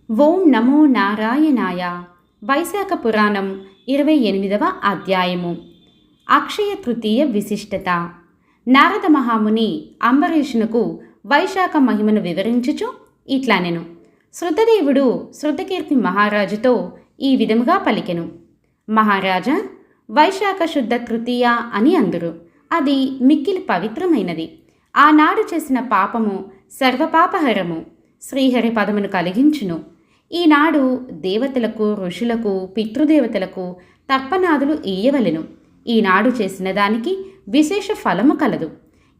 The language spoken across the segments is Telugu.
ఓం నమో నారాయణాయ. వైశాఖ పురాణం 28వ అధ్యాయము. అక్షయ తృతీయ విశిష్టత. నారద మహాముని అంబరీషునకు వైశాఖ మహిమను వివరించుచు ఇట్లనెను. శృతదేవుడు శృతకీర్తి మహారాజుతో ఈ విధముగా పలికెను. మహారాజా, వైశాఖ శుద్ధ తృతీయ అని అందురు. అది మిక్కిలి పవిత్రమైనది. ఆనాడు చేసిన పాపము సర్వపాపహరము, శ్రీహరి పదమును కలిగించును. ఈనాడు దేవతలకు, ఋషులకు, పితృదేవతలకు తర్పణాదులు ఇయ్యవలెను. ఈనాడు చేసిన దానికి విశేష ఫలము కలదు.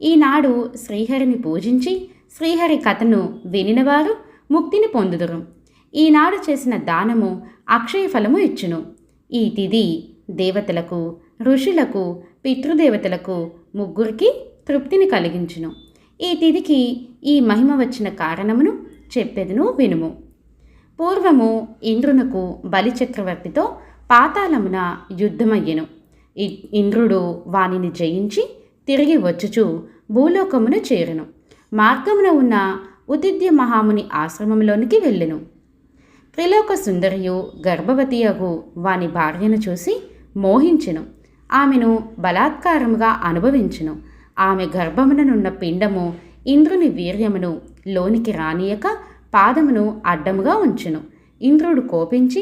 ఈనాడు శ్రీహరిని పూజించి శ్రీహరి కథను వినినవారు ముక్తిని పొందుదురు. ఈనాడు చేసిన దానము అక్షయ ఫలము ఇచ్చును. ఈ తిథి దేవతలకు, ఋషులకు, పితృదేవతలకు ముగ్గురికి తృప్తిని కలిగించును. ఈ తిథికి ఈ మహిమ వచ్చిన కారణమును చెప్పెదను వినుము. పూర్వము ఇంద్రునకు బలిచక్రవర్తితో పాతాళమున యుద్ధమయ్యెను. ఇంద్రుడు వానిని జయించి తిరిగి వచ్చుచు భూలోకమును చేరెను. మార్గమున ఉన్న ఉదిత్య మహాముని ఆశ్రమంలోనికి వెళ్ళెను. త్రిలోక సుందరియు గర్భవతియగు వాని భార్యను చూసి మోహించెను. ఆమెను బలాత్కారముగా అనుభవించెను. ఆమె గర్భముననున్న పిండము ఇంద్రుని వీర్యమును లోనికి రానియక పాదమును అడ్డముగా ఉంచెను. ఇంద్రుడు కోపించి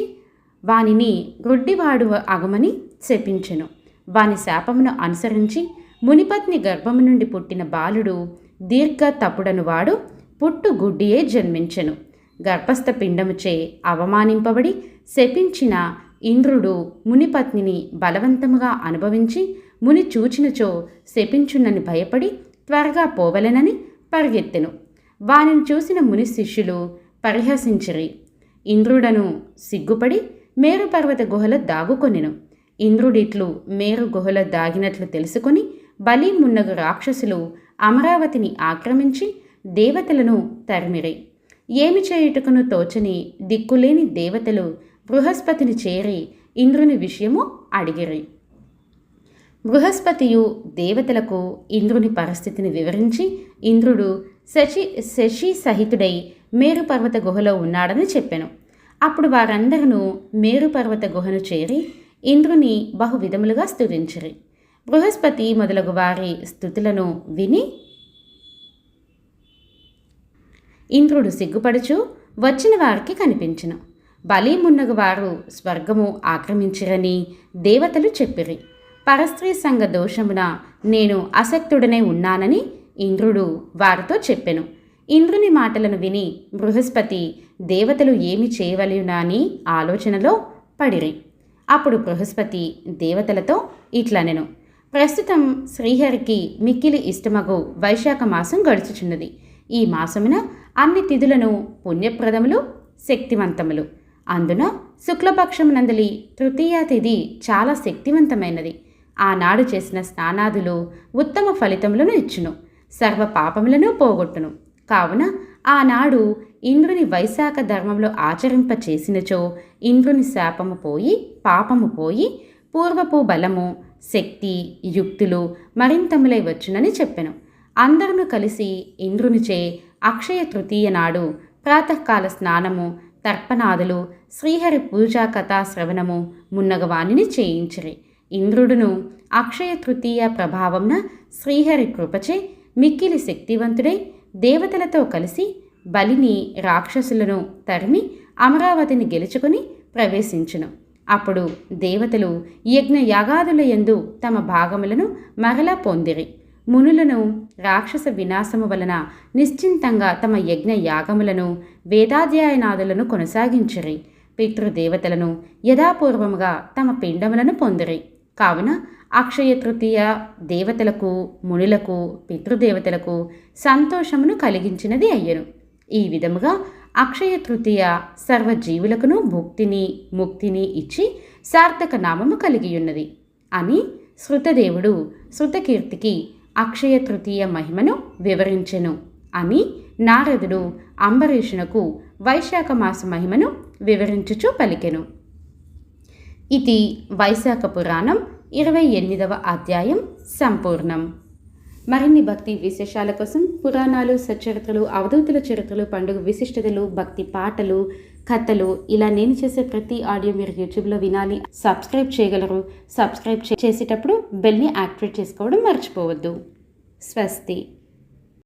వానిని గ్రుడ్డివాడు అగమని శపించెను. వాని శాపమును అనుసరించి మునిపత్ని గర్భము నుండి పుట్టిన బాలుడు దీర్ఘ తపుడనువాడు పుట్టు గుడ్డియే జన్మించెను. గర్భస్థ పిండముచే అవమానింపబడి శపించిన ఇంద్రుడు మునిపత్నిని బలవంతముగా అనుభవించి ముని చూచినచో శపించునని భయపడి త్వరగా పోవలెనని పరిగెత్తెను. వానిని చూసిన ముని శిష్యులు పరిహసించిరి. ఇంద్రుడను సిగ్గుపడి మేరు పర్వత గుహలో దాగుకొనెను. ఇంద్రుడిట్లు మేరు గుహలో దాగినట్లు తెలుసుకొని బలి మున్నగు రాక్షసులు అమరావతిని ఆక్రమించి దేవతలను తరిమిరి. ఏమి చేయుటకును తోచని దిక్కులేని దేవతలు బృహస్పతిని చేరి ఇంద్రుని విషయము అడిగిరి. బృహస్పతియు దేవతలకు ఇంద్రుని పరిస్థితిని వివరించి ఇంద్రుడు శశి సహితుడై మేరు పర్వత గుహలో ఉన్నాడని చెప్పెను. అప్పుడు వారందరూ మేరు పర్వత గుహను చేరి ఇంద్రుని బహువిధములుగా స్తుతించిరి. బృహస్పతి మొదలగు వారి స్తుతులను విని ఇంద్రుడు సిగ్గుపడుచు వచ్చిన వారికి కనిపించెను. బలి మున్నగు వారు స్వర్గము ఆక్రమించిరని దేవతలు చెప్పిరి. పరస్త్రీ సంఘ దోషమున నేను అసక్తుడనే ఉన్నానని ఇంద్రుడు వారితో చెప్పెను. ఇంద్రుని మాటలను విని బృహస్పతి దేవతలు ఏమి చేయవలయునా అని ఆలోచనలో పడిరి. అప్పుడు బృహస్పతి దేవతలతో ఇట్లనెను. ప్రస్తుతం శ్రీహరికి మిక్కిలి ఇష్టమగు వైశాఖ మాసం గడుచుచున్నది. ఈ మాసమున అన్ని తిథులను పుణ్యప్రదములు, శక్తివంతములు. అందున శుక్లపక్షమునందలి తృతీయ తిథి చాలా శక్తివంతమైనది. ఆనాడు చేసిన స్నానాదులు ఉత్తమ ఫలితములను ఇచ్చును, సర్వ పాపములను పోగొట్టును. కావున ఆనాడు ఇంద్రుని వైశాఖ ధర్మంలో ఆచరింప చేసినచో ఇంద్రుని శాపము పోయి పాపము పోయి పూర్వపు బలము, శక్తి, యుక్తులు మరింతములై వచ్చునని చెప్పెను. అందరూ కలిసి ఇంద్రునిచే అక్షయ తృతీయ నాడు ప్రాతకాల స్నానము, తర్పణాదులు, శ్రీహరి పూజా కథా శ్రవణము మున్నగవానిని చేయించిరి. ఇంద్రుడును అక్షయ తృతీయ ప్రభావంన శ్రీహరి కృపచే మిక్కిలి శక్తివంతుడై దేవతలతో కలిసి బలిని, రాక్షసులను తరిమి అమరావతిని గెలుచుకుని ప్రవేశించును. అప్పుడు దేవతలు యజ్ఞ యాగాదుల యందు తమ భాగములను మరలా పొందిరి. మునులను రాక్షస వినాశము వలన నిశ్చింతంగా తమ యజ్ఞ యాగములను, వేదాధ్యాయనాదులను కొనసాగించిరి. పితృదేవతలను యథాపూర్వముగా తమ పిండములను పొందిరి. కావున అక్షయ తృతీయ దేవతలకు, మునులకు, పితృదేవతలకు సంతోషమును కలిగించినది అయ్యను. ఈ విధముగా అక్షయ తృతీయ సర్వజీవులకును భుక్తిని, ముక్తిని ఇచ్చి సార్థక నామము కలిగియున్నది అని శృతదేవుడు శృతకీర్తికి అక్షయ తృతీయ మహిమను వివరించెను అని నారదుడు అంబరీషునకు వైశాఖ మాస మహిమను వివరించుచు పలికెను. ఇది వైశాఖ పురాణం 28వ అధ్యాయం సంపూర్ణం. మరిన్ని భక్తి విశేషాల కోసం పురాణాలు, సచ్చరిత్రలు, అవధూతుల చరిత్రలు, పండుగ విశిష్టతలు, భక్తి పాటలు, కథలు ఇలా నేను చేసే ప్రతి ఆడియో మీరు యూట్యూబ్లో వినాలి, సబ్స్క్రైబ్ చేయగలరు. సబ్స్క్రైబ్ చేసేటప్పుడు బెల్ని యాక్టివేట్ చేసుకోవడం మర్చిపోవద్దు. స్వస్తి.